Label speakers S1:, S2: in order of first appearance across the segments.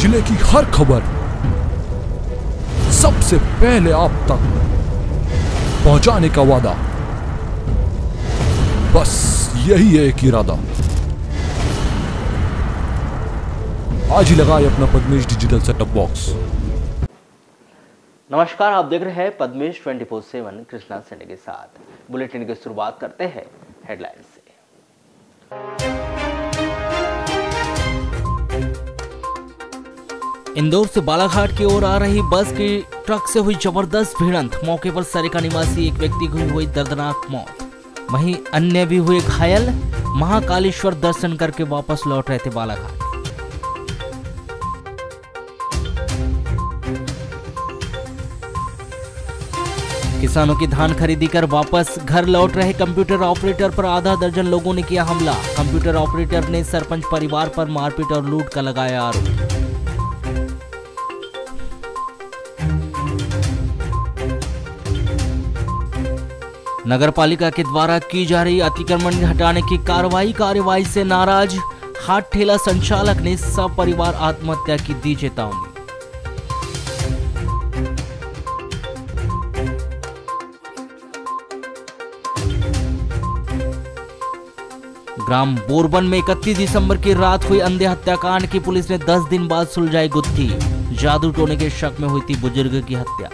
S1: जिले की हर खबर सबसे पहले आप तक पहुंचाने का वादा, बस यही है एक इरादा। आज ही लगाए अपना पद्मेश डिजिटल सेटअप बॉक्स।
S2: नमस्कार, आप देख रहे हैं पद्मेश 24/7 कृष्णा सेंडे के साथ। बुलेटिन की शुरुआत करते हैं हेडलाइन से। इंदौर से बालाघाट की ओर आ रही बस की ट्रक से हुई जबरदस्त भिड़ंत। मौके पर सरिका निवासी एक व्यक्ति की हुई दर्दनाक मौत, वहीं अन्य भी हुए घायल। महाकालेश्वर दर्शन करके वापस लौट रहे थे बालाघाट। किसानों की धान खरीदी कर वापस घर लौट रहे कंप्यूटर ऑपरेटर पर आधा दर्जन लोगों ने किया हमला। कंप्यूटर ऑपरेटर ने सरपंच परिवार पर मारपीट और लूट का लगाया आरोप। नगरपालिका के द्वारा की जा रही अतिक्रमण हटाने की कार्रवाई से नाराज हाट ठेला संचालक ने सपरिवार आत्महत्या की दी चेतावनी। ग्राम बोरबन में 31 दिसंबर की रात हुई अंधे हत्याकांड की पुलिस ने 10 दिन बाद सुलझाई गुत्थी। जादू टोने के शक में हुई थी बुजुर्ग की हत्या।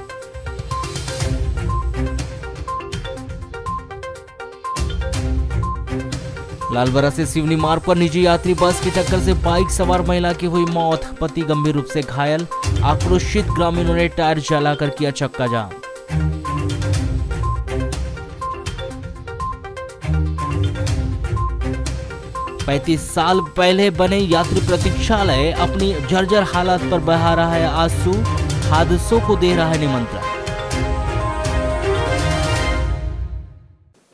S2: लालबरा से सिवनी मार्ग पर निजी यात्री बस की टक्कर से बाइक सवार महिला की हुई मौत, पति गंभीर रूप से घायल। आक्रोशित ग्रामीणों ने टायर जलाकर किया चक्का जाम। पैंतीस साल पहले बने यात्री प्रतीक्षालय अपनी जर्जर हालात पर बहा रहा है आंसू, हादसों को दे रहा है निमंत्रण।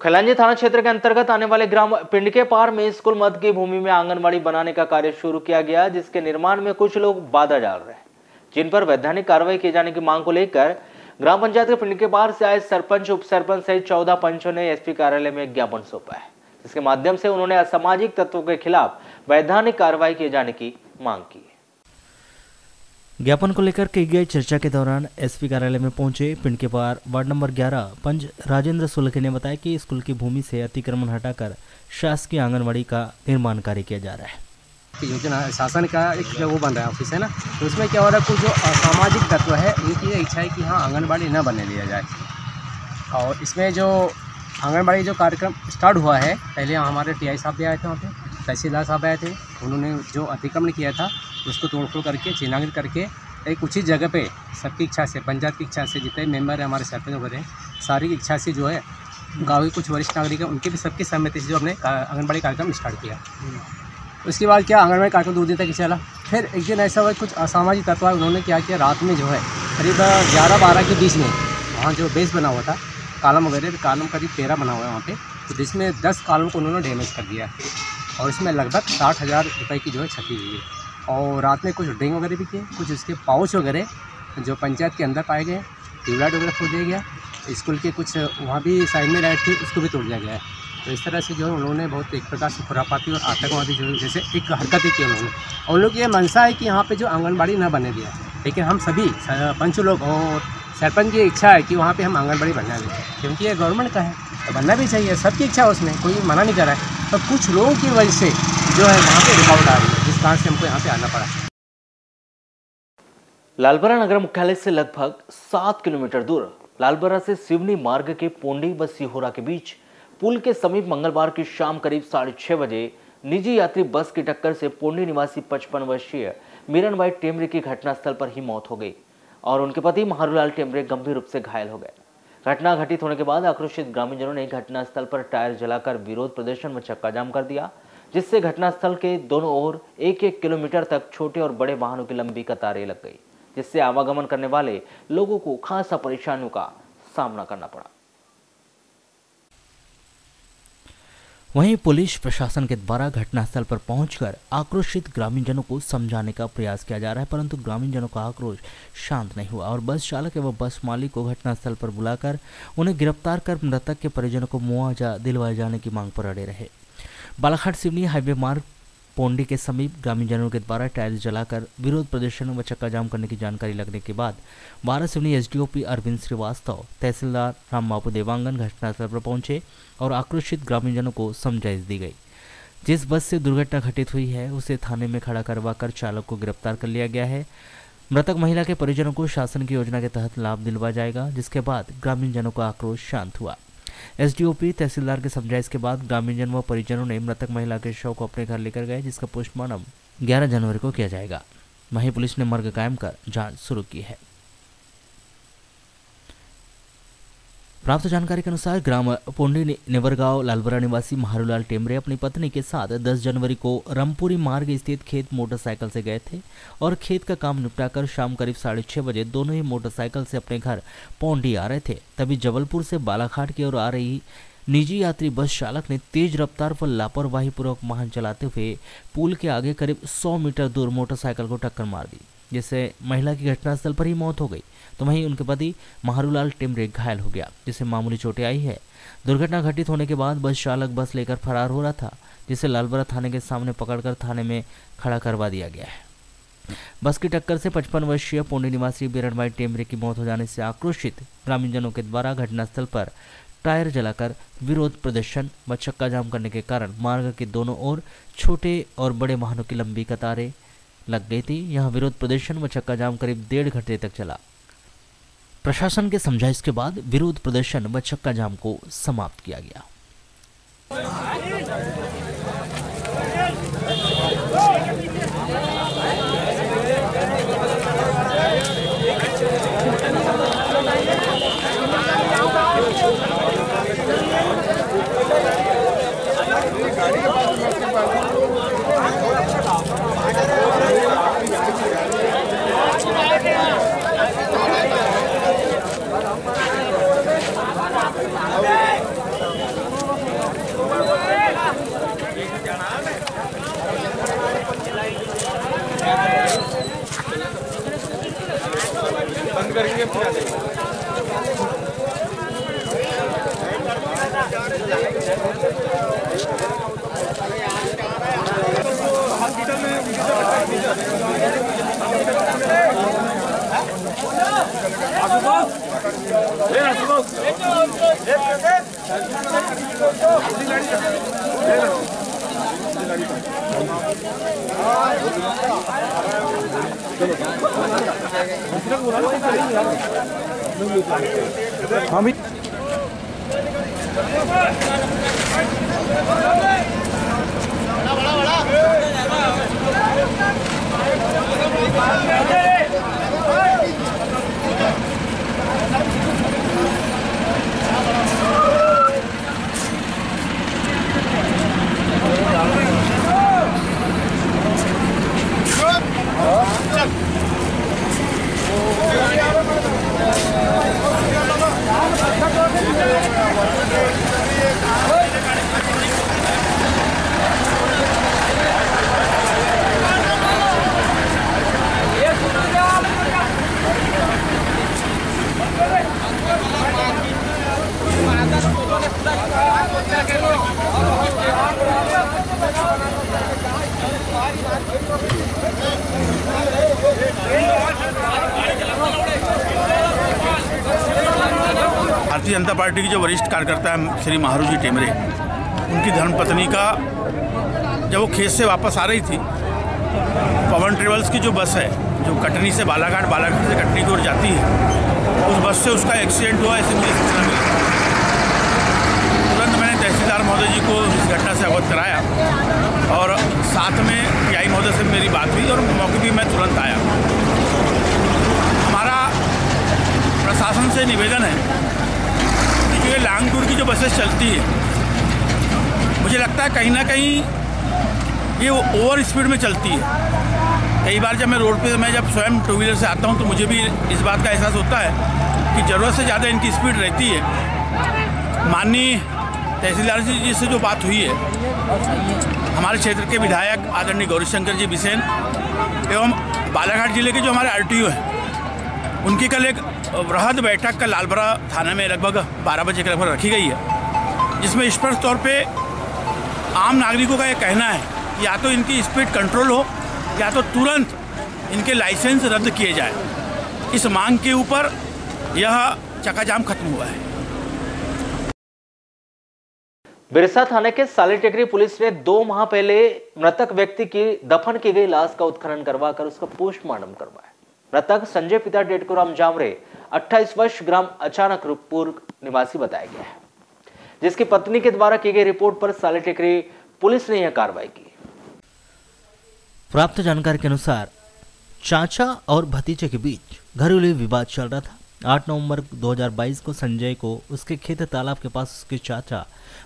S2: खैलांजी थाना क्षेत्र के अंतर्गत आने वाले ग्राम पिंडके पार में स्कूल मध्य की भूमि में आंगनबाड़ी बनाने का कार्य शुरू किया गया, जिसके निर्माण में कुछ लोग बाधा डाल रहे हैं, जिन पर वैधानिक कार्रवाई किए जाने की मांग को लेकर ग्राम पंचायत के पिंडके पार से आए सरपंच, उप सरपंच सहित 14 पंचों ने एसपी कार्यालय में ज्ञापन सौंपा है, जिसके माध्यम से उन्होंने असामाजिक तत्वों के खिलाफ वैधानिक कार्रवाई किए जाने की मांग की। ज्ञापन को लेकर की गई चर्चा के दौरान एसपी कार्यालय में पहुंचे पिंडके पार वार्ड नंबर 11 पंच राजेंद्र सुलखे ने बताया कि स्कूल की भूमि से अतिक्रमण हटाकर शासकीय आंगनबाड़ी का निर्माण कार्य किया जा रहा है।
S3: योजना शासन का एक वो बन रहा है ऑफिस है ना, तो उसमें क्या हो रहा है, कुछ जो असामाजिक तत्व है उनकी ये इच्छा है कि हाँ आंगनबाड़ी न बनने दिया जाए। और इसमें जो आंगनबाड़ी जो कार्यक्रम स्टार्ट हुआ है, पहले हमारे टीआई साहब भी आए थे, वहाँ पे तहसीलदार साहब आए थे, उन्होंने जो अतिक्रमण किया था उसको तोड़फोड़ करके चिन्हांकित करके एक उचित जगह पे सबकी इच्छा से, पंचायत की इच्छा से, जितने मेंबर हैं हमारे सरपंच वगैरह सारी की इच्छा से जो है गाँव के कुछ वरिष्ठ नागरिक हैं उनके भी सबकी सहमति से जो हमने आंगनबाड़ी कार्यक्रम स्टार्ट किया। उसके बाद क्या आंगनबाड़ी कार्यक्रम 2 दिन तक चला। फिर एक दिन ऐसा हुआ कुछ असामाजिक तत्व उन्होंने क्या किया, रात में जो है करीब 11-12 के बीच में वहाँ जो बेस बना हुआ था कॉलम वगैरह, कॉलम करीब 13 बना हुआ है वहाँ पे, तो जिसमें 10 कॉलम को उन्होंने डैमेज कर दिया और इसमें लगभग 60,000 रुपये की जो है क्षति हुई है। और रात में कुछ ड्रिंक वगैरह भी किए, कुछ उसके पाउच वगैरह जो पंचायत के अंदर पाए गए, ट्यूबलाइट वगैरह तोड़ दिया गया, स्कूल के कुछ वहाँ भी साइड में लाइट थी उसको भी तोड़ दिया गया है। तो इस तरह से जो है उन्होंने बहुत एक प्रकार से खुरापाती और आतंकवादी जो जैसे एक हरकतें की उन्होंने। और उन लोग की ये मनसा है कि यहाँ पे जो आंगनबाड़ी न बनने दिया, लेकिन हम सभी पंच लोग और सरपंच की इच्छा है कि वहाँ पे हम आंगनबाड़ी बनना दें, क्योंकि ये गवर्नमेंट का है तो बनना भी चाहिए, सबकी इच्छा है, उसमें कोई मना नहीं कर रहा है। तो कुछ लोगों की वजह से जो है वहाँ पे रुकावट आ रही है, जिस कारण से हमको यहाँ पे आना पड़ा।
S2: लालबरा नगर मुख्यालय से लगभग 7 किलोमीटर दूर लालबरा से सिवनी मार्ग के पोंडी व सिहोरा के बीच पुल के समीप मंगलवार की शाम करीब 6:30 बजे निजी यात्री बस की टक्कर से पोंडी निवासी 55 वर्षीय मीरनबाई टेमरे की घटनास्थल पर ही मौत हो गई और उनके पति महारूलाल टेमरे गंभीर रूप से घायल हो गए। घटना घटित होने के बाद आक्रोशित ग्रामीणजनों ने घटनास्थल पर टायर जलाकर विरोध प्रदर्शन व चक्का जाम कर दिया, जिससे घटनास्थल के दोनों ओर 1-1 किलोमीटर तक छोटे और बड़े वाहनों की लंबी कतारें लग गई, जिससे आवागमन करने वाले लोगों को खासा परेशानियों का सामना करना पड़ा। वहीं पुलिस प्रशासन के द्वारा घटनास्थल पर पहुंचकर आक्रोशित ग्रामीणजनों को समझाने का प्रयास किया जा रहा है, परंतु ग्रामीणजनों का आक्रोश शांत नहीं हुआ और बस चालक एवं बस मालिक को घटनास्थल पर बुलाकर उन्हें गिरफ्तार कर मृतक के परिजनों को मुआवजा दिलवाए जाने की मांग पर अड़े रहे। बालाघाट सिवनी हाईवे मार्ग पोंडी के समीप ग्रामीणजनों के द्वारा टायर जलाकर विरोध प्रदर्शन व चक्का जाम करने की जानकारी लगने के बाद वारासिवनी एसडीओपी अरविंद श्रीवास्तव, तहसीलदार राम बाबू देवांगन घटनास्थल पर पहुंचे और आक्रोशित ग्रामीणजनों को समझाइश दी गई। जिस बस से दुर्घटना घटित हुई है उसे थाने में खड़ा करवाकर चालक को गिरफ्तार कर लिया गया है। मृतक महिला के परिजनों को शासन की योजना के तहत लाभ दिलवाया जाएगा, जिसके बाद ग्रामीणजनों का आक्रोश शांत हुआ। एसडीओपी तहसीलदार के समझाइश के बाद ग्रामीणजन व परिजनों ने मृतक महिला के शव को अपने घर लेकर गए, जिसका पोस्टमार्टम 11 जनवरी को किया जाएगा। वहीं पुलिस ने मर्ग कायम कर जांच शुरू की है। प्राप्त जानकारी के अनुसार ग्राम पोंडी नेवरगांव लालबरा निवासी महारूलाल टेमरे अपनी पत्नी के साथ 10 जनवरी को रामपुरी मार्ग स्थित खेत मोटरसाइकिल से गए थे और खेत का काम निपटाकर शाम करीब 6:30 बजे दोनों ही मोटरसाइकिल से अपने घर पोंडी आ रहे थे। तभी जबलपुर से बालाघाट की ओर आ रही निजी यात्री बस चालक ने तेज रफ्तार पर लापरवाही पूर्वक वाहन चलाते हुए पुल के आगे करीब 100 मीटर दूर मोटरसाइकिल को टक्कर मार दी, जिससे महिला की घटनास्थल पर ही मौत हो गई। तो वहीं उनके पति महारूलाल टेमरे घायल हो गया, जिसे मामूली चोटें आई है। दुर्घटना घटित होने के बाद बस चालक बस लेकर फरार हो रहा था, जिसे लालबरा थाने के सामने पकड़कर थाने में खड़ा करवा दिया गया है। बस की टक्कर से 55 वर्षीय पोंडी निवासी बिरणबाई टेमरे की मौत हो जाने से आक्रोशित ग्रामीणजनों के द्वारा घटनास्थल पर टायर जलाकर विरोध प्रदर्शन व चक्का जाम करने के कारण मार्ग के दोनों ओर छोटे और बड़े वाहनों की लंबी कतारें लग गई थी। यहाँ विरोध प्रदर्शन व चक्का जाम करीब 1.5 घंटे तक चला। प्रशासन के समझाइश के बाद विरोध प्रदर्शन व चक्का जाम को समाप्त किया गया।
S4: बंद करके
S1: हाँ भी
S5: भारतीय जनता पार्टी की जो वरिष्ठ कार्यकर्ता है श्री महारू जी टेमरे, उनकी धर्मपत्नी का जब वो खेत से वापस आ रही थी, पवन ट्रेवल्स की जो बस है जो कटनी से बालाघाट, बालाघाट से कटनी की ओर जाती है, उस बस से उसका एक्सीडेंट हुआ ऐसे मुझे सूचना मिली। तुरंत मैंने तहसीलदार महोदय जी को इस घटना से अवगत कराया और साथ में पीआई महोदय से मेरी बात हुई और मौके पर मैं तुरंत आया। हमारा प्रशासन से निवेदन है कि ये लॉन्ग टूर की जो बसेस चलती है, मुझे लगता है कहीं ना कहीं ये ओवर स्पीड में चलती है। कई बार जब मैं रोड पे जब स्वयं टू व्हीलर से आता हूँ तो मुझे भी इस बात का एहसास होता है कि ज़रूरत से ज़्यादा इनकी स्पीड रहती है। माननीय तहसीलदार जी से जो बात हुई है, हमारे क्षेत्र के विधायक आदरणीय गौरीशंकर जी बिसेन एवं बालाघाट जिले के जो हमारे आरटीओ हैं, उनकी कल एक वृहद बैठक कल लालबरा थाने में लगभग 12 बजे के लगभग रखी गई है, जिसमें स्पष्ट तौर पे आम नागरिकों का ये कहना है या तो इनकी स्पीड कंट्रोल हो या तो तुरंत इनके लाइसेंस रद्द किए जाए। इस मांग के ऊपर यह चक्काजाम खत्म हुआ है।
S2: बिरसा थाने के साली टेकरी पुलिस ने 2 माह पहले मृतक व्यक्ति की दफन की गई लाश का उत्खनन करवाकर उसका पोस्टमार्टम करवाया। मृतक संजय पिता डेटकुराम जामरे 28 वर्ष ग्राम अचानकपुर निवासी बताया गया है, जिसकी पत्नी के द्वारा की गई रिपोर्ट पर साली टेकरी पुलिस ने यह कार्रवाई की।
S6: प्राप्त जानकारी के अनुसार चाचा और भतीजे के बीच घरेलू विवाद चल रहा था। 8 नवंबर 2022 को संजय को उसके खेत तालाब के पास उसके चाचा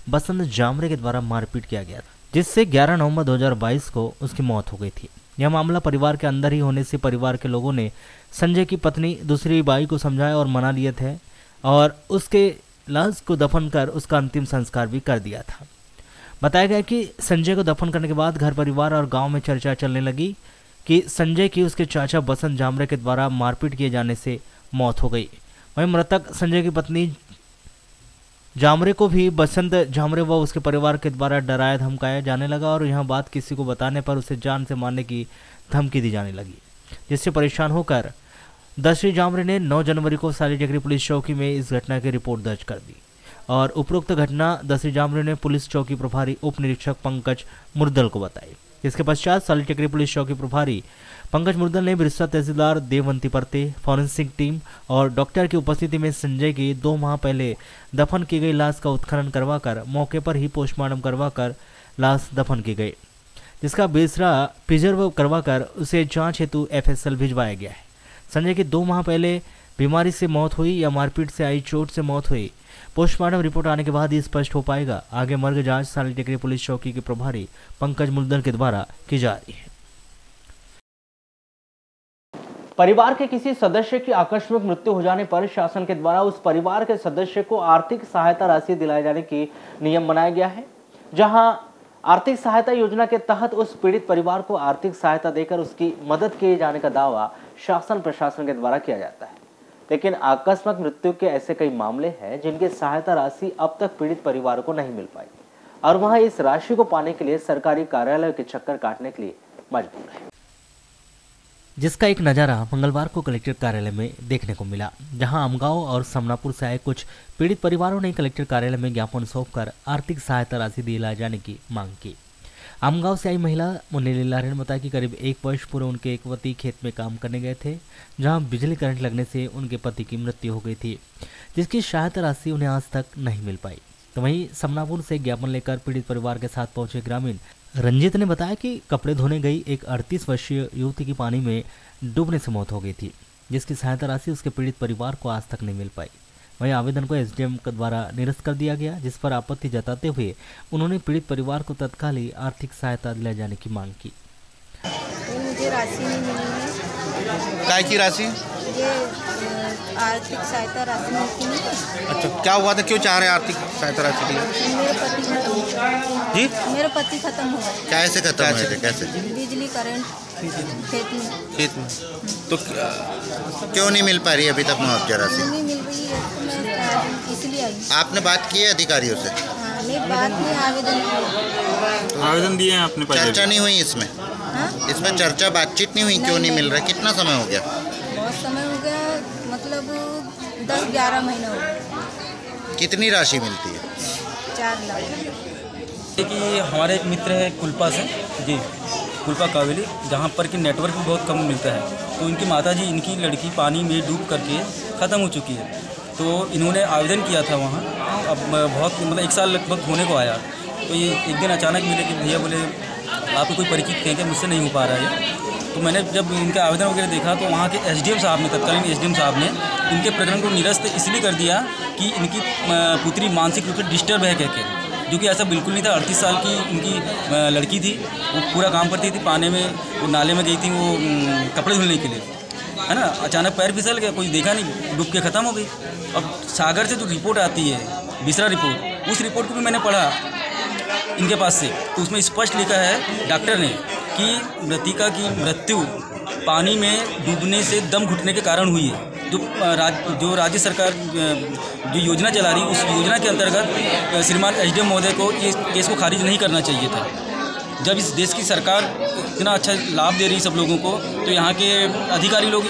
S6: बसंत जामरे के द्वारा मारपीट किया गया था, जिससे 11 नवंबर 2022 को उसकी मौत हो गई थी। यह मामला परिवार के अंदर ही होने से परिवार के लोगों ने संजय की पत्नी दूसरी बाई को समझाया और मना लिए थे और उसके लाश को दफन कर उसका अंतिम संस्कार भी कर दिया था। बताया गया कि संजय को दफन करने के बाद घर परिवार और गांव में चर्चा चलने लगी कि संजय की उसके चाचा बसंत जामरे के द्वारा मारपीट किए जाने से मौत हो गई। वहीं मृतक संजय की पत्नी जामरे को भी बसंत जामरे व उसके परिवार के द्वारा डराया धमकाया जाने लगा और यह बात किसी को बताने पर उसे जान से मारने की धमकी दी जाने लगी, जिससे परेशान होकर दशरथ जामरे ने 9 जनवरी को साली टेकरी पुलिस चौकी में इस घटना की रिपोर्ट दर्ज कर दी और उपरोक्त घटना दशरथ जामरे ने पुलिस चौकी प्रभारी उप निरीक्षक पंकज मुर्दल को बताई। इसके पश्चात साली टेकरी पुलिस चौकी प्रभारी पंकज मुर्दल ने बिरसा तहसीलदार देवंती परते, फॉरेंसिक टीम और डॉक्टर की उपस्थिति में संजय की 2 माह पहले दफन की गई लाश का उत्खनन करवाकर मौके पर ही पोस्टमार्टम करवाकर लाश दफन की गई, जिसका बेसरा प्रिजर्व करवाकर उसे जांच हेतु FSL भिजवाया गया है। संजय की 2 माह पहले बीमारी से मौत हुई या मारपीट से आई चोट से मौत हुई, पोस्टमार्टम रिपोर्ट आने के बाद ही स्पष्ट हो पाएगा। आगे मर्ग जांच साली टेकरी पुलिस चौकी के प्रभारी पंकज मुर्दल के द्वारा की जा रही है।
S2: परिवार के किसी सदस्य की आकस्मिक मृत्यु हो जाने पर शासन के द्वारा उस परिवार के सदस्य को आर्थिक सहायता राशि दिलाए जाने की नियम बनाया गया है, जहां आर्थिक सहायता योजना के तहत उस पीड़ित परिवार को आर्थिक सहायता देकर उसकी मदद किए जाने का दावा शासन प्रशासन के द्वारा किया जाता है। लेकिन आकस्मिक मृत्यु के ऐसे कई मामले हैं जिनकी सहायता राशि अब तक पीड़ित परिवार को नहीं मिल पाई और वह इस राशि को पाने के लिए सरकारी कार्यालय के चक्कर काटने के लिए मजबूर है,
S6: जिसका एक नज़ारा मंगलवार को कलेक्टर कार्यालय में देखने को मिला, जहां आमगांव और समनापुर से आए कुछ पीड़ित परिवारों ने कलेक्टर कार्यालय में ज्ञापन सौंपकर आर्थिक सहायता राशि दिलाए जाने की मांग की। आमगांव से आई महिला मुन्नी लीला ने बताया कि करीब 1 वर्ष पूर्व उनके एक पति खेत में काम करने गए थे, जहां बिजली करंट लगने से उनके पति की मृत्यु हो गई थी, जिसकी सहायता राशि उन्हें आज तक नहीं मिल पाई। तो वहीं समनापुर से ज्ञापन लेकर पीड़ित परिवार के साथ पहुंचे ग्रामीण रंजित ने बताया कि कपड़े धोने गई एक 38 वर्षीय युवती की पानी में डूबने से मौत हो गई थी, जिसकी सहायता राशि उसके पीड़ित परिवार को आज तक नहीं मिल पाई। वहीं आवेदन को SDM के द्वारा निरस्त कर दिया गया, जिस पर आपत्ति जताते हुए उन्होंने पीड़ित परिवार को तत्काल ही आर्थिक सहायता दिलाए जाने की मांग की।
S7: मुझे राशि नहीं मिली है।
S8: काय की राशि?
S7: ये आर्थिक सहायता राशि मिलती है।
S8: अच्छा, क्या हुआ था, क्यों चाह रहे हैं आर्थिक सहायता राशि के लिए?
S7: मेरे पति खत्म हो गए।
S8: जी?
S7: मेरे पति खत्म हो गए।
S8: कैसे खत्म हुए थे? कैसे?
S7: बिजली करंट खेत में।
S8: तो क्यों नहीं मिल पा रही अभी तक मुआवजा राशि?
S7: नहीं मिल रही है तो मैं इसलिए आई।
S8: आपने बात की है अधिकारियों से?
S7: हाँ, नहीं बात नहीं,
S9: आवेदन दिए हैं आपने?
S8: चर्चा नहीं हुई इसमें?
S7: हाँ?
S8: इसमें चर्चा बातचीत नहीं हुई? क्यों नहीं मिल रहा? कितना समय हो गया?
S7: बहुत समय हो गया, मतलब 10-11 महीने हो गए।
S8: कितनी राशि मिलती है?
S7: 4 लाख।
S10: कि हमारे एक मित्र है कुल्पा से जी, कुल्पा कावेली, जहाँ पर कि नेटवर्क भी बहुत कम मिलता है। तो इनकी माताजी, इनकी लड़की पानी में डूब करके ख़त्म हो चुकी है। तो इन्होंने आवेदन किया था वहाँ, अब बहुत मतलब 1 साल लगभग होने को आया। तो ये एक दिन अचानक मिले कि भैया बोले आपको कोई परिचित थे कि मुझसे नहीं हो पा रहा है। तो मैंने जब इनका आवेदन वगैरह देखा तो वहाँ के SDM साहब ने, तत्कालीन SDM साहब ने इनके प्रकरण को निरस्त इसलिए कर दिया कि इनकी पुत्री मानसिक रूप से डिस्टर्ब है कहकर, जो कि ऐसा बिल्कुल नहीं था। 38 साल की इनकी लड़की थी, वो पूरा काम करती थी, पानी में वो नाले में गई थी वो कपड़े धुलने के लिए, है ना। अचानक पैर फिसल गया, कोई देखा नहीं, डूब के ख़त्म हो गई। अब सागर से जो रिपोर्ट आती है, बिसरा रिपोर्ट, उस रिपोर्ट को भी मैंने पढ़ा इनके पास से, तो उसमें स्पष्ट लिखा है डॉक्टर ने कि मृतिका की मृत्यु पानी में डूबने से दम घुटने के कारण हुई है। जो राज्य सरकार जो योजना चला रही, उस योजना के अंतर्गत श्रीमान SDM महोदय को इस केस को खारिज नहीं करना चाहिए था। जब इस देश की सरकार इतना अच्छा लाभ दे रही है सब लोगों को, तो यहाँ के अधिकारी लोग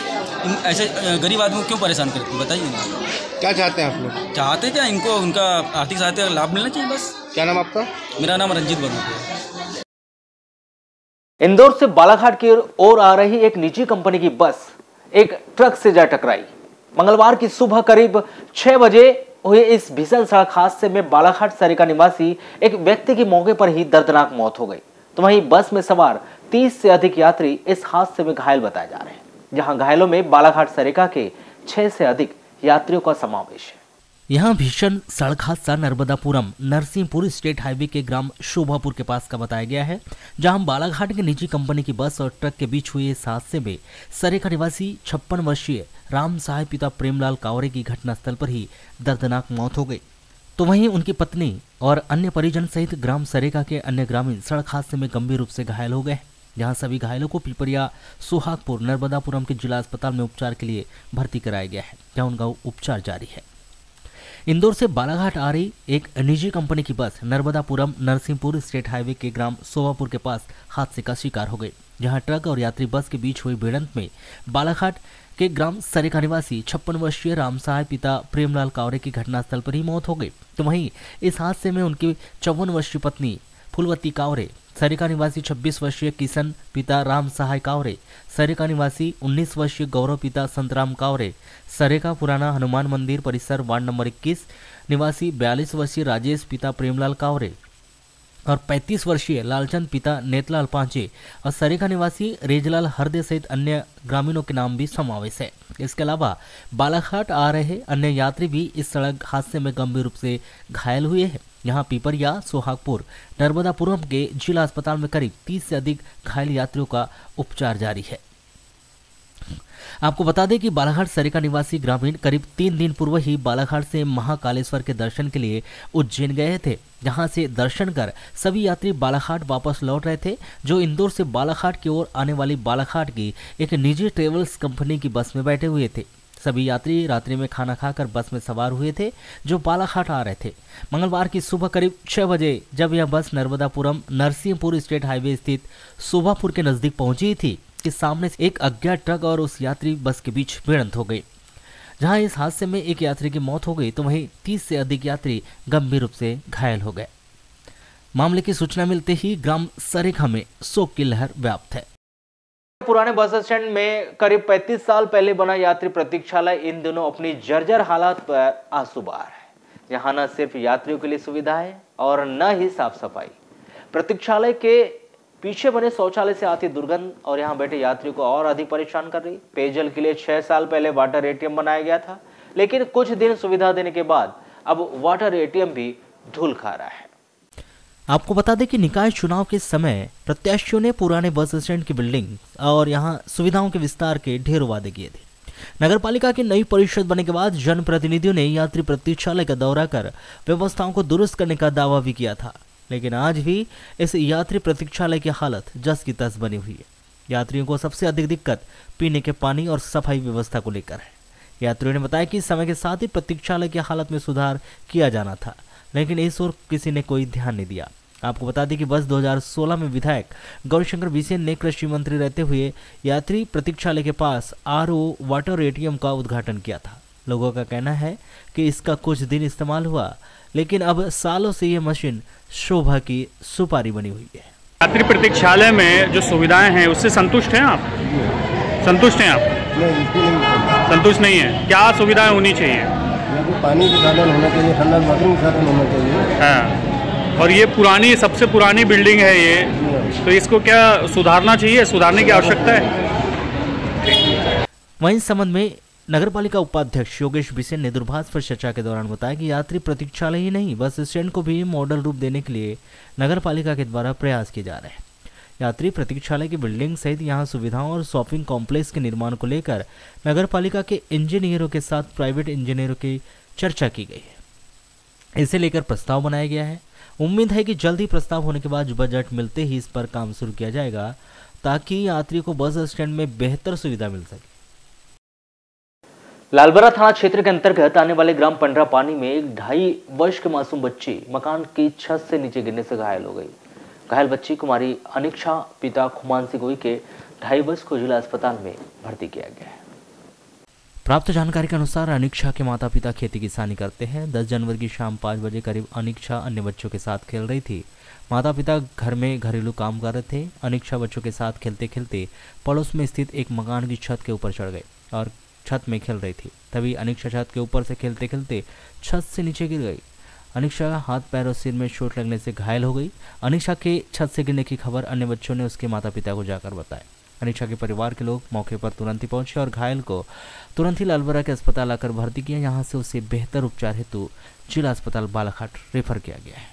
S10: ऐसे गरीब आदमी को क्यों परेशान करते हैं, बताइए ना।
S11: क्या चाहते हैं आप लोग?
S10: चाहते क्या, इनको उनका आर्थिक सहायता लाभ मिलना चाहिए बस।
S11: क्या नाम आपका?
S10: मेरा नाम रंजीत वर्मा है।
S2: इंदौर से बालाघाट की ओर आ रही एक निजी कंपनी की बस एक ट्रक से जा टकराई। मंगलवार की सुबह करीब 6 बजे हुए इस भीषण सड़क हादसे में बालाघाट सरिका निवासी एक व्यक्ति की मौके पर ही दर्दनाक मौत हो गई। तो वहीं बस में सवार 30 से अधिक यात्री इस हादसे में घायल बताए जा रहे हैं, जहां घायलों में बालाघाट सरिका के 6 से अधिक यात्रियों का समावेश है।
S6: यहाँ भीषण सड़क हादसा नर्मदापुरम नरसिंहपुर स्टेट हाईवे के ग्राम शोभापुर के पास का बताया गया है, जहां बालाघाट की निजी कंपनी की बस और ट्रक के बीच हुए इस हादसे में सरेका निवासी 56 वर्षीय राम सहाय पिता प्रेमलाल कावरे की घटनास्थल पर ही दर्दनाक मौत हो गई। तो वहीं उनकी पत्नी और अन्य परिजन सहित ग्राम सरेका के अन्य ग्रामीण सड़क हादसे में गंभीर रूप से घायल हो गए, जहां सभी घायलों को पिपरिया सुहागपुर नर्मदापुरम के जिला अस्पताल में उपचार के लिए भर्ती कराया गया है, जहां उनका उपचार जारी है। इंदौर से बालाघाट आ रही एक निजी कंपनी की बस नर्मदापुरम नरसिंहपुर स्टेट हाईवे के ग्राम शोभापुर के पास हादसे का शिकार हो गई, जहां ट्रक और यात्री बस के बीच हुई भिड़ंत में बालाघाट के ग्राम सरेका निवासी 56 वर्षीय राम सहाय पिता प्रेमलाल कावरे की घटनास्थल पर ही मौत हो गई। तो वहीं इस हादसे में उनकी 54 वर्षीय पत्नी फुलवती कावरे, सरिका निवासी 26 वर्षीय किशन पिता राम सहाय कावरे, सरिका निवासी 19 वर्षीय गौरव पिता संतराम कावरे, सरेका पुराना हनुमान मंदिर परिसर वार्ड नंबर 21 निवासी 42 वर्षीय राजेश पिता प्रेमलाल कावरे और 35 वर्षीय लालचंद पिता नेतलाल पांचे और सरेका निवासी रेजलाल हरदे सहित अन्य ग्रामीणों के नाम भी समावेश है। इसके अलावा बालाघाट आ रहे अन्य यात्री भी इस सड़क हादसे में गंभीर रूप से घायल हुए हैं। यहाँ पिपरिया सुहागपुर नर्मदापुरम के जिला अस्पताल में करीब 30 से अधिक घायल यात्रियों का उपचार जारी है। आपको बता दें कि बालाघाट सरिका निवासी ग्रामीण करीब 3 दिन पूर्व ही बालाघाट से महाकालेश्वर के दर्शन के लिए उज्जैन गए थे, जहां से दर्शन कर सभी यात्री बालाघाट वापस लौट रहे थे, जो इंदौर से बालाघाट की ओर आने वाली बालाघाट की एक निजी ट्रेवल्स कंपनी की बस में बैठे हुए थे। सभी यात्री रात्रि में खाना खाकर बस में सवार हुए थे, जो बालाघाट आ रहे थे। मंगलवार की सुबह करीब 6 बजे जब यह बस नर्मदापुरम नरसिंहपुर स्टेट हाईवे स्थित शोभापुर के नजदीक पहुंची थी कि सामने से एक अज्ञात ट्रक और उस यात्री बस के बीच भिड़ंत हो गई, जहां इस हादसे में एक यात्री की मौत हो गई, तो वहीं 30 से अधिक यात्री गंभीर रूप से घायल हो गए। मामले की सूचना मिलते ही ग्राम सरेखा में शोक की लहर व्याप्त है।
S2: पुराने बस स्टैंड में करीब 35 साल पहले बना यात्री प्रतीक्षालय इन दिनों अपनी जर्जर हालात पर आंसूबार है, जहां न सिर्फ यात्रियों के लिए सुविधाएं और न ही साफ सफाई। प्रतीक्षालय के पीछे बने शौचालय से आती दुर्गंध और यहां बैठे यात्रियों को और अधिक परेशान कर रही। पेयजल के लिए 6 साल पहले वाटर एटीएम बनाया गया था, लेकिन कुछ दिन सुविधा देने के बाद अब वाटर एटीएम भी धूल खा रहा है।
S6: आपको बता दें कि निकाय चुनाव के समय प्रत्याशियों ने पुराने बस स्टैंड की बिल्डिंग और यहां सुविधाओं के विस्तार के ढेरों वादे किए थे। नगरपालिका की नई परिषद बनने के बाद जनप्रतिनिधियों ने यात्री प्रतीक्षालय का दौरा कर व्यवस्थाओं को दुरुस्त करने का दावा भी किया था, लेकिन आज भी इस यात्री प्रतीक्षालय की हालत जस की तस बनी हुई है। यात्रियों को सबसे अधिक दिक्कत पीने के पानी और सफाई व्यवस्था को लेकर है। यात्रियों ने बताया कि समय के साथ ही प्रतीक्षालय की हालत में सुधार किया जाना था, लेकिन इस ओर किसी ने कोई ध्यान नहीं दिया। आपको बता दें कि वर्ष 2016 में विधायक गौरीशंकर बिसेन ने कृषि मंत्री रहते हुए यात्री प्रतीक्षालय के पास आरओ वाटर एटीएम का उद्घाटन किया था। लोगों का कहना है कि इसका कुछ दिन इस्तेमाल हुआ, लेकिन अब सालों से ये मशीन शोभा की सुपारी बनी हुई है।
S12: यात्री प्रतीक्षालय में जो सुविधाएं हैं उससे संतुष्ट हैं आप? संतुष्ट हैं आप? नहीं, संतुष्ट नहीं है। क्या सुविधाएं होनी चाहिए?
S13: पानी का साधन होना चाहिए, ठंडा बाथरूम का साधन होना चाहिए।
S12: हाँ, और ये पुरानी सबसे पुरानी बिल्डिंग है ये, तो इसको क्या सुधारना चाहिए? सुधारने की आवश्यकता है।
S6: वहीं इस संबंध में नगरपालिका उपाध्यक्ष योगेश बिसेन ने दूरभाष पर चर्चा के दौरान बताया कि यात्री प्रतीक्षालय ही नहीं, बस स्टैंड को भी मॉडल रूप देने के लिए नगरपालिका के द्वारा प्रयास किए जा रहे हैं। यात्री प्रतीक्षालय की बिल्डिंग सहित यहां सुविधाओं और शॉपिंग कॉम्प्लेक्स के निर्माण को लेकर नगरपालिका के इंजीनियरों के साथ प्राइवेट इंजीनियरों की चर्चा की गई है। इसे लेकर प्रस्ताव बनाया गया है। उम्मीद है कि जल्द ही प्रस्ताव होने के बाद बजट मिलते ही इस पर काम शुरू किया जाएगा, ताकि यात्रियों को बस स्टैंड में बेहतर सुविधा मिल सके।
S2: लालबरा थाना क्षेत्र के अंतर्गत आने वाले ग्राम पंडरा पानी में एक 2.5 वर्ष के मासूम बच्ची मकान की छत से नीचे गिरने से घायल हो गई। घायल बच्ची कुमारी अनिक्षा पिता खुमान सिंह के 2.5 वर्ष को जिला अस्पताल में भर्ती किया गया है।
S6: प्राप्त जानकारी के अनुसार अनिक्षा के माता पिता खेती किसानी करते हैं। 10 जनवरी की शाम 5 बजे करीब अनिक्षा अन्य बच्चों के साथ खेल रही थी। माता पिता घर में घरेलू काम कर रहे थे। अनिक्षा बच्चों के साथ खेलते खेलते पड़ोस में स्थित एक मकान की छत के ऊपर चढ़ गई और छत में खेल रही थी। तभी अनिक्षा छत के ऊपर से खेलते खेलते छत से नीचे गिर गई। अनिक्षा का हाथ पैर और सिर में चोट लगने से घायल हो गई। अनिक्षा के छत से गिरने की खबर अन्य बच्चों ने उसके माता पिता को जाकर बताया। अनिक्षा के परिवार के लोग मौके पर तुरंत ही पहुंचे और घायल को तुरंत ही लालबरा के अस्पताल आकर भर्ती किया। यहाँ से उसे बेहतर उपचार हेतु जिला अस्पताल बालाघाट रेफर किया गया है।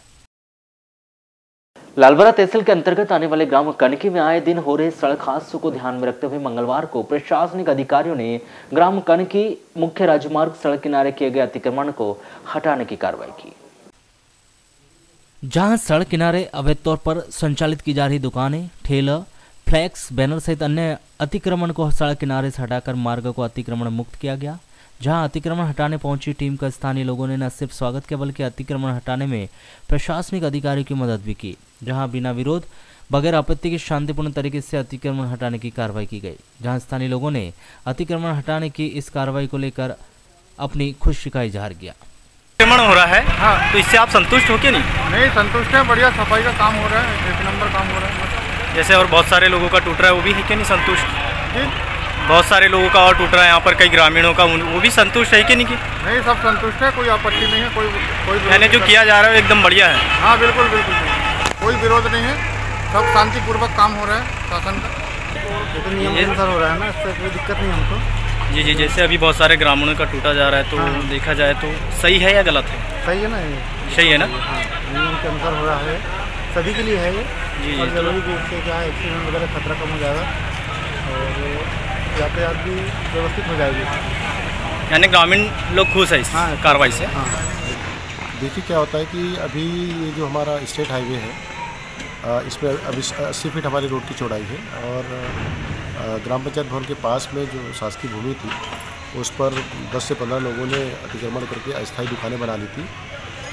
S2: लालबरा तहसील के अंतर्गत आने वाले ग्राम कनकी में आए दिन हो रहे सड़क हादसों को ध्यान में रखते हुए मंगलवार को प्रशासनिक अधिकारियों ने ग्राम कनकी मुख्य राजमार्ग सड़क किनारे किए गए अतिक्रमण को हटाने की कार्रवाई की।
S6: जहां सड़क किनारे अवैध तौर पर संचालित की जा रही दुकानें, ठेला, फ्लैक्स, बैनर सहित अन्य अतिक्रमण को सड़क किनारे से हटाकर मार्ग को अतिक्रमण मुक्त किया गया। जहां अतिक्रमण हटाने पहुंची टीम का स्थानीय लोगों ने न सिर्फ स्वागत किया बल्कि अतिक्रमण हटाने में प्रशासनिक अधिकारियों की मदद भी की। जहां बिना विरोध बगैर आपत्ति के शांतिपूर्ण तरीके से अतिक्रमण हटाने की कार्रवाई की गई। जहां स्थानीय लोगों ने अतिक्रमण हटाने की इस कार्रवाई को लेकर अपनी खुशी का इजहार किया।
S14: अतिक्रमण हो रहा है, हाँ, तो इससे आप संतुष्ट हो क्या?
S15: नहीं संतुष्ट है, बढ़िया सफाई का काम हो रहा है, 1 नंबर काम हो रहा है।
S14: जैसे और बहुत सारे लोगों का टूट रहा है, वो भी है क्या नहीं संतुष्ट?
S15: जी,
S14: बहुत सारे लोगों का और टूट रहा है यहाँ पर, कई ग्रामीणों का, वो भी संतुष्ट है कि नहीं?
S15: नहीं, सब संतुष्ट है, कोई आपत्ति नहीं है, कोई
S14: यानी जो किया जा रहा है एकदम बढ़िया है।
S15: हाँ बिल्कुल बिल्कुल, कोई विरोध नहीं है, सब शांतिपूर्वक काम हो रहा है शासन का।
S16: तो नियम के अनुसार हो रहा है ना, इससे कोई दिक्कत नहीं हमको।
S14: जी जी, जैसे अभी बहुत सारे ग्रामीणों का टूटा जा रहा है, तो हाँ, देखा जाए तो सही है या गलत है?
S16: सही है ना,
S14: सही है ना?
S16: हाँ, नियम के अनुसार हो रहा है, सभी के लिए है ये।
S14: जी,
S16: और जरूरी भी, इससे क्या है, एक्सीडेंट वगैरह खतरा कम हो जाएगा और यातायात भी व्यवस्थित हो जाएगी।
S14: यानी ग्रामीण लोग खुश है इस कार्रवाई से।
S17: हाँ, देखिए क्या होता है कि अभी ये जो हमारा स्टेट हाईवे है, इसमें अभी 80 फीट हमारी रोड की चौड़ाई है और ग्राम पंचायत भवन के पास में जो शासकीय भूमि थी उस पर 10 से 15 लोगों ने अतिक्रमण करके अस्थायी दुकानें बना ली थी।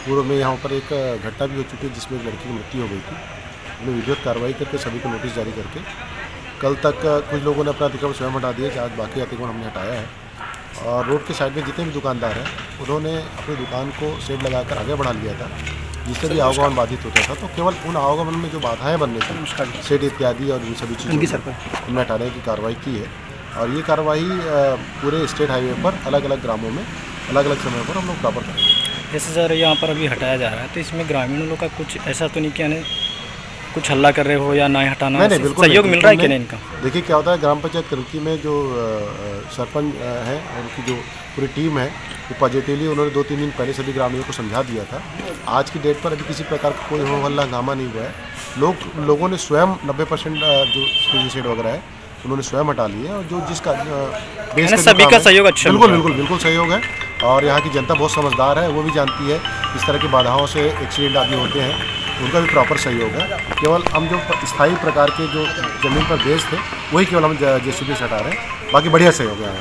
S17: पूर्व में यहाँ पर एक घटना भी हो चुकी है जिसमें एक लड़की की मृत्यु हो गई थी। उन्हें विधिवत कार्रवाई करके सभी को नोटिस जारी करके कल तक कुछ लोगों ने अपना अतिक्रमण स्वयं हटा दिया, आज बाकी अतिक्रमण हमने हटाया है। और रोड के साइड में जितने भी दुकानदार हैं उन्होंने अपनी दुकान को शेड लगाकर आगे बढ़ा लिया था, जिससे भी आवागमन बाधित होता था। तो केवल उन आवागमन में जो बाधाएं बनने थी, शेड इत्यादि और ये सभी चीज़ें हमने हटाने की कार्रवाई की है। और ये कार्रवाई पूरे स्टेट हाईवे पर अलग अलग ग्रामों में अलग अलग समय पर हम लोग प्रॉपर करेंगे।
S14: जैसे सर यहाँ पर अभी हटाया जा रहा है, तो इसमें ग्रामीणों लोग का कुछ ऐसा तो नहीं क्या कुछ हल्ला कर रहे हो या ना हटाना? नहीं, बिल्कुल सहयोग मिल रहा है कि नहीं इनका?
S17: देखिए क्या होता है, ग्राम पंचायत कनकी में जो सरपंच है और उनकी जो पूरी टीम है वो पॉजिटिवली उन्होंने 2-3 दिन पहले सभी ग्रामीणों को समझा दिया था। आज की डेट पर अभी किसी प्रकार का कोई हो हल्ला हंगामा नहीं हुआ है। लोगों ने स्वयं 90% जो शेड वगैरह है उन्होंने स्वयं हटा लिए और जो जिसका
S14: सभी का सहयोग अच्छा,
S17: बिल्कुल सहयोग है। और यहाँ की जनता बहुत समझदार है, वो भी जानती है इस तरह की बाधाओं से एक्सीडेंट आदि होते हैं, उनका भी प्रॉपर सहयोग है। केवल हम जो स्थायी प्रकार के जो जमीन पर बेच थे वही केवल हम जेसीबी से हटा रहे हैं, बाकी बढ़िया सहयोग है।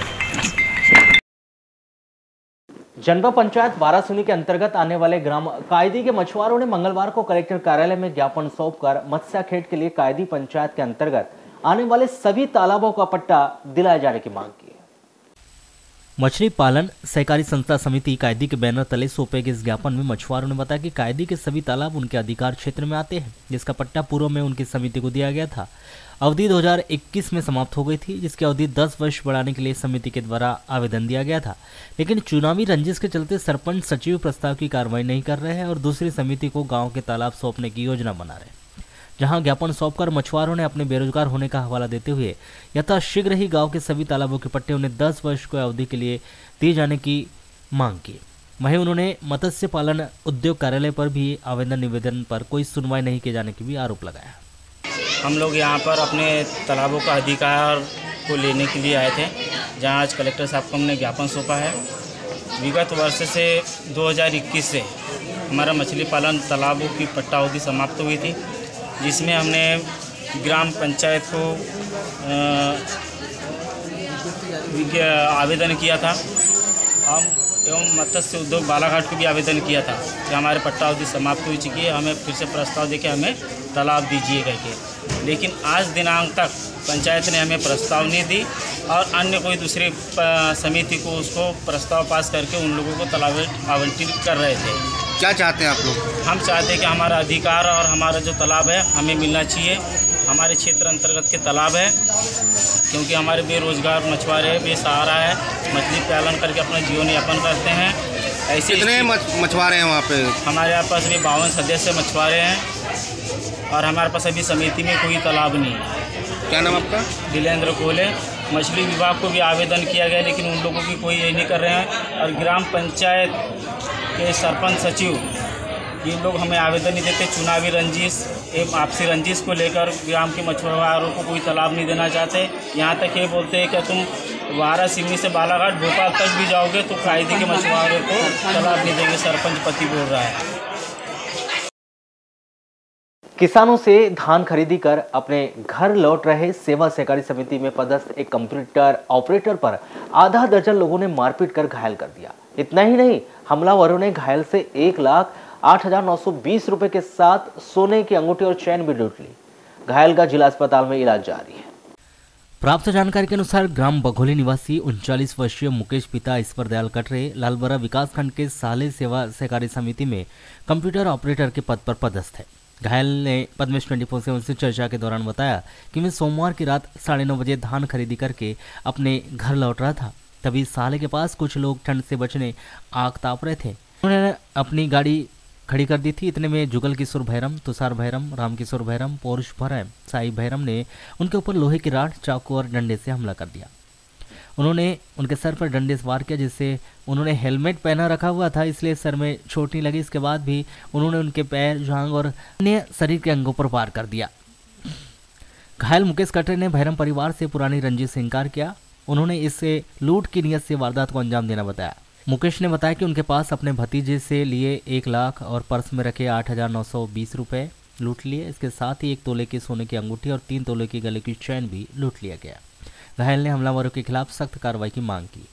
S2: जनपद पंचायत वारासुनी के अंतर्गत आने वाले ग्राम कायदी के मछुआरों ने मंगलवार को कलेक्टर कार्यालय में ज्ञापन सौंपकर मत्स्याखेट के लिए कायदी पंचायत के अंतर्गत आने वाले सभी तालाबों का पट्टा दिलाए जाने की मांग की।
S6: मछली पालन सहकारी संस्था समिति कायदी के बैनर तले सौंपे गए इस ज्ञापन में मछुआरों ने बताया कि कायदी के सभी तालाब उनके अधिकार क्षेत्र में आते हैं, जिसका पट्टा पूर्व में उनकी समिति को दिया गया था। अवधि 2021 में समाप्त हो गई थी, जिसकी अवधि 10 वर्ष बढ़ाने के लिए समिति के द्वारा आवेदन दिया गया था, लेकिन चुनावी रंजिश के चलते सरपंच सचिव प्रस्ताव की कार्रवाई नहीं कर रहे हैं और दूसरी समिति को गाँव के तालाब सौंपने की योजना बना रहे हैं। जहां ज्ञापन सौंपकर मछुआरों ने अपने बेरोजगार होने का हवाला देते हुए यथाशीघ्र ही गांव के सभी तालाबों के पट्टे उन्हें 10 वर्ष की अवधि के लिए दिए जाने की मांग की। वहीं उन्होंने मत्स्य पालन उद्योग कार्यालय पर भी आवेदन निवेदन पर कोई सुनवाई नहीं किए जाने की भी आरोप लगाया।
S10: हम लोग यहाँ पर अपने तालाबों का अधिकार को लेने के लिए आए थे, जहाँ आज कलेक्टर साहब को हमने ज्ञापन सौंपा है। विगत वर्ष से 2021 से हमारा मछली पालन तालाबों की पट्टा अवधि समाप्त हुई थी, जिसमें हमने ग्राम पंचायत को आवेदन किया था। हम एवं मत्स्य उद्योग बालाघाट को भी आवेदन किया था कि हमारे पट्टा अवधि समाप्त हो चुकी है, हमें फिर से प्रस्ताव देके हमें तालाब दीजिए करके। लेकिन आज दिनांक तक पंचायत ने हमें प्रस्ताव नहीं दी और अन्य कोई दूसरी समिति को उसको प्रस्ताव पास करके उन लोगों को तालाब आवंटित कर रहे थे।
S8: क्या चाहते हैं आप लोग? हम
S10: चाहते हैं कि हमारा अधिकार और हमारा जो तालाब है हमें मिलना चाहिए। हमारे क्षेत्र अंतर्गत के तालाब है, क्योंकि हमारे बेरोजगार मछुआरे बेसहारा है, मछली पालन करके अपना जीवन यापन करते हैं। ऐसे
S8: कितने मछुआरे हैं वहाँ पे?
S10: हमारे यहाँ पास अभी 52 सदस्य मछुआरे हैं और हमारे पास अभी समिति में कोई तालाब नहीं है।
S8: क्या नाम आपका?
S10: दिलेंद्र कोले। मछली विभाग को भी आवेदन किया गया, लेकिन उन लोगों की कोई ये नहीं कर रहे हैं। और ग्राम पंचायत के सरपंच सचिव ये लोग हमें आवेदन नहीं देते। चुनावी रंजिश एवं आपसी रंजिश को लेकर ग्राम के मछुआरों को कोई तालाब नहीं देना चाहते। यहाँ तक ये बोलते हैं कि तुम वारा सिवनी से बालाघाट भोपाल तक भी जाओगे तो कायदे के मछुआरों को तालाब नहीं देंगे, सरपंच पति बोल रहा है।
S2: किसानों से धान खरीदी कर अपने घर लौट रहे सेवा सहकारी समिति में पदस्थ एक कंप्यूटर ऑपरेटर पर आधा दर्जन लोगों ने मारपीट कर घायल कर दिया। इतना ही नहीं, हमलावरों ने घायल से 1,08,920 रुपए के साथ सोने की अंगूठी और चैन भी लूट ली। घायल का जिला अस्पताल में इलाज जारी है।
S6: प्राप्त जानकारी के अनुसार ग्राम बघोली निवासी 39 वर्षीय मुकेश पिता ईश्वर दयाल कटरे लालबरा विकासखंड के साले सेवा सहकारी समिति में कंप्यूटर ऑपरेटर के पद पर पदस्थ है। घायल ने पद्मेश 24/7 से चर्चा के दौरान बताया कि मैं सोमवार की रात 9:30 बजे धान खरीदी करके अपने घर लौट रहा था। तभी साले के पास कुछ लोग ठंड से बचने आग ताप रहे थे। उन्होंने अपनी गाड़ी खड़ी कर दी थी। इतने में जुगल किशोर भैरम, तुषार भैरम, रामकिशोर भैरम, पौरुष भैरम, साई भैरम ने उनके ऊपर लोहे की राड, चाकू और डंडे से हमला कर दिया। उन्होंने उनके सर पर डंडे से वार किया, जिससे उन्होंने हेलमेट पहना रखा हुआ था, इसलिए सर में चोट नहीं लगी। इसके बाद भी उन्होंने उनके पैर, जांघ और अन्य शरीर के अंगों पर वार कर दिया। घायल मुकेश कटरे ने भैरम परिवार से पुरानी रंजिश से इनकार किया। उन्होंने इसे लूट की नियत से वारदात को अंजाम देना बताया। मुकेश ने बताया कि उनके पास अपने भतीजे से लिए 1 लाख और पर्स में रखे 8,920 रुपए लूट लिए। इसके साथ ही 1 तोले की सोने की अंगूठी और 3 तोले की गले की चैन भी लूट लिया गया। घायल ने हमलावरों के खिलाफ सख्त कार्रवाई की मांग की।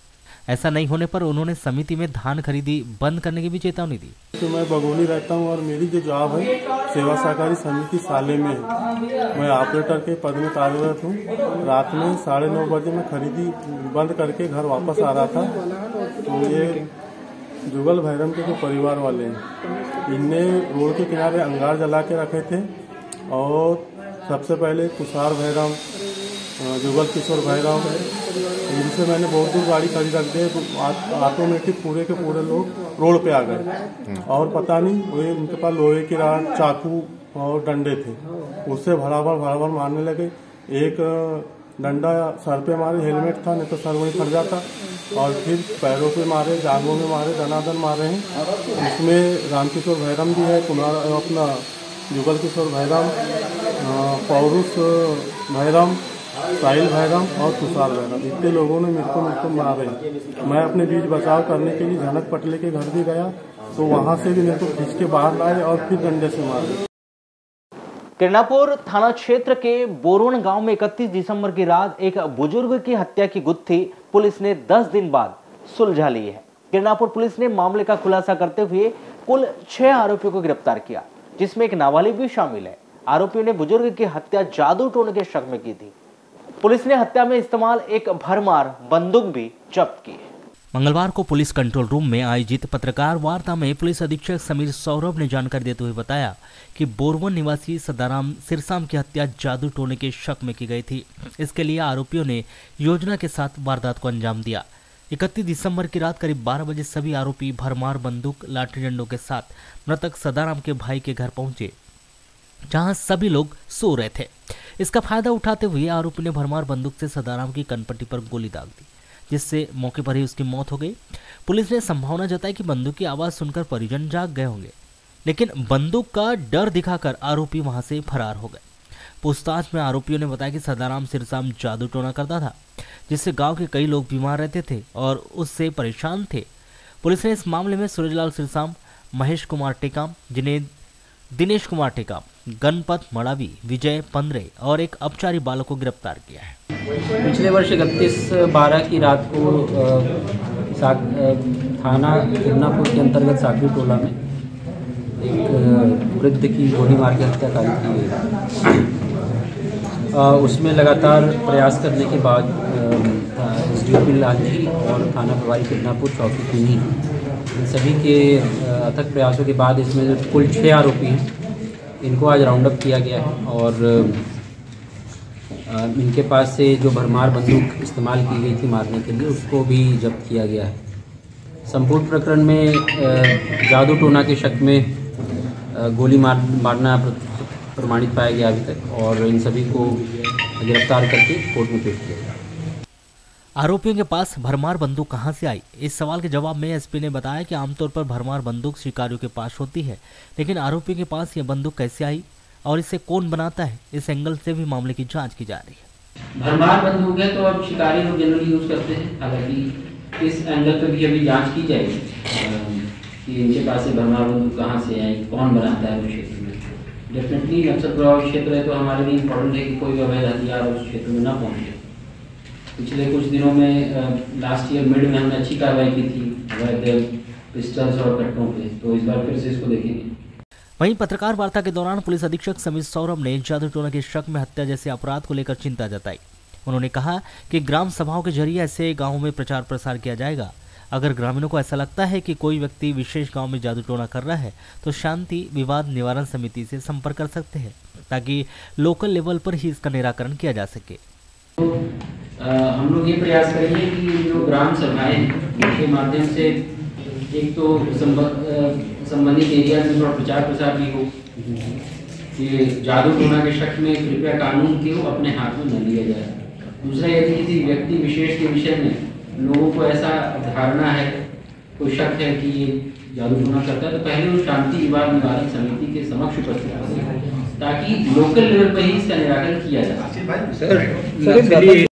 S6: ऐसा नहीं होने पर उन्होंने समिति में धान खरीदी बंद करने की भी चेतावनी दी।
S16: तो मैं बघोली रहता हूँ और मेरी जो जॉब है सेवा सहकारी समिति साले में है। मैं ऑपरेटर के पद में कार्यरत हूँ। रात में 9:30 बजे मैं खरीदी बंद करके घर वापस आ रहा था, तो ये जुगल भैरम के जो परिवार वाले हैं, इनने रोड के किनारे अंगार जला के रखे थे। और सबसे पहले तुषार भैरम, जुगल किशोर भैरव, इनसे मैंने बहुत दूर गाड़ी खड़ी रख दी, तो ऑटोमेटिक पूरे के पूरे लोग रोड पे आ गए। और पता नहीं वो उनके पास लोहे की राड, चाकू और डंडे थे, उससे भराभर मारने लगे। एक डंडा सर पे मारे, हेलमेट था नहीं तो सर वहीं फट जाता, और फिर पैरों पे मारे, जांघों में मारे, दनादन मारे हैं। उसमें रामकिशोर भैरम भी है, अपना जुगल किशोर भैरम, पौरुष भैरम, साहिल भैरम और तुषार भैरम, इतने लोगों ने मेरे को मारे। मैं अपने बीच बचाव करने के लिए झनक पटले के घर भी गया, तो वहां से भी मेरे को खींच के बाहर लाए और फिर डंडे से मारे।
S2: किरनापुर थाना क्षेत्र के बोरवन गांव में 31 दिसंबर की रात एक बुजुर्ग की हत्या की गुत्थी पुलिस ने 10 दिन बाद सुलझा ली है। किरनापुर पुलिस ने मामले का खुलासा करते हुए कुल 6 आरोपियों को गिरफ्तार किया, जिसमें एक नाबालिग भी शामिल है। आरोपियों ने बुजुर्ग की हत्या जादू टोने के शक में की थी। पुलिस ने हत्या में इस्तेमाल एक भरमार बंदूक भी जब्त की है।
S6: मंगलवार को पुलिस कंट्रोल रूम में आयोजित पत्रकार वार्ता में पुलिस अधीक्षक समीर सौरभ ने जानकारी देते हुए बताया कि बोरवन निवासी सदाराम सिरसाम की हत्या जादू टोने के शक में की गई थी। इसके लिए आरोपियों ने योजना के साथ वारदात को अंजाम दिया। 31 दिसंबर की रात करीब 12 बजे सभी आरोपी भरमार बंदूक, लाठी डंडों के साथ मृतक सदाराम के भाई के घर पहुंचे, जहां सभी लोग सो रहे थे। इसका फायदा उठाते हुए आरोपी ने भरमार बंदूक से सदाराम की कनपट्टी पर गोली दाग दी, जिससे मौके पर ही उसकी मौत हो गई। पुलिस ने संभावना जताई कि बंदूक की आवाज सुनकर परिजन जाग गए होंगे, लेकिन बंदूक का डर दिखाकर आरोपी वहां से फरार हो गए। पूछताछ में आरोपियों ने बताया कि सदाराम सिरसाम जादू टोना करता था, जिससे गांव के कई लोग बीमार रहते थे और उससे परेशान थे। पुलिस ने इस मामले में सूरजलाल सिरसाम, महेश कुमार टेकाम, दिनेश कुमार टेकाम, गणपत मड़ावी, विजय पंद्रे और एक अपचारी बालक को गिरफ्तार किया है।
S18: पिछले वर्ष 31/12 की रात को थाना किदनापुर के अंतर्गत साकरी टोला में एक वृद्ध की गोली मार के हत्या की गई। उसमें लगातार प्रयास करने के बाद SDOP लालजी और थाना प्रभारी किदनापुर चौकी किन्ही इन सभी के अथक प्रयासों के बाद इसमें जो कुल 6 आरोपी हैं इनको आज राउंड अप किया गया है और इनके पास से जो भरमार बंदूक इस्तेमाल की गई थी मारने के लिए उसको भी जब्त किया गया है। संपूर्ण प्रकरण में जादू टोना के शक में गोली मारना प्रमाणित पाया गया अभी तक और इन सभी को गिरफ्तार करके कोर्ट में पेश किया गया।
S6: आरोपियों के पास भरमार बंदूक कहां से आई? इस सवाल के जवाब में एसपी ने बताया कि आमतौर पर भरमार बंदूक शिकारियों के पास होती है, लेकिन आरोपियों के पास यह बंदूक कैसे आई और इसे कौन बनाता है, इस एंगल से भी मामले की जांच की जा रही है।
S18: भरमार बंदूक है तो अब शिकारी लोग जनरली यूज करते हैं, हालांकि इस एंगल पर भी अभी जांच की जाएगी कि इनके पास से भरमार बंदूक कहाँ से आई, कौन बनाता है उस क्षेत्र में। डेफिनेटली नक्सल प्रभावित क्षेत्र है तो हमारे लिए इम्पोर्टेंट है कि कोई भी अवैध हथियार उस क्षेत्र में न पहुँचे। पिछले कुछ दिनों में लास्ट ईयर मिड में हमने अच्छी कार्रवाई की थी अवैध पिस्टल्स और कट्टों पे, तो इस बार फिर से इसको देखेंगे।
S6: वहीं पत्रकार वार्ता के दौरान पुलिस अधीक्षक समीर सौरभ ने जादू टोना के शक में हत्या जैसे अपराध को लेकर चिंता जताई। उन्होंने कहा कि ग्राम सभाओं के जरिए ऐसे गाँवों में प्रचार प्रसार किया जाएगा। अगर ग्रामीणों को ऐसा लगता है कि कोई व्यक्ति विशेष गांव में जादू टोना कर रहा है तो शांति विवाद निवारण समिति से संपर्क कर सकते हैं ताकि लोकल लेवल पर ही इसका निराकरण किया जा सके।
S18: हम लोग ये प्रयास करेंगे कि जो ग्राम सभाएं उनके माध्यम से एक तो संबंधित एरिया में थोड़ा प्रचार प्रसार भी हो कि जादू टोना के शक में कृपया कानून को अपने हाथ में न लिया जाए। दूसरा यदि किसी व्यक्ति विशेष के विषय में लोगों को ऐसा धारणा है, कोई शक है कि ये जादू टोना करता है तो पहले वो शांति विवाद निवारण समिति के समक्ष उपस्थित हो ताकि लोकल लेवल पर ही इसका निराकरण किया जा सके।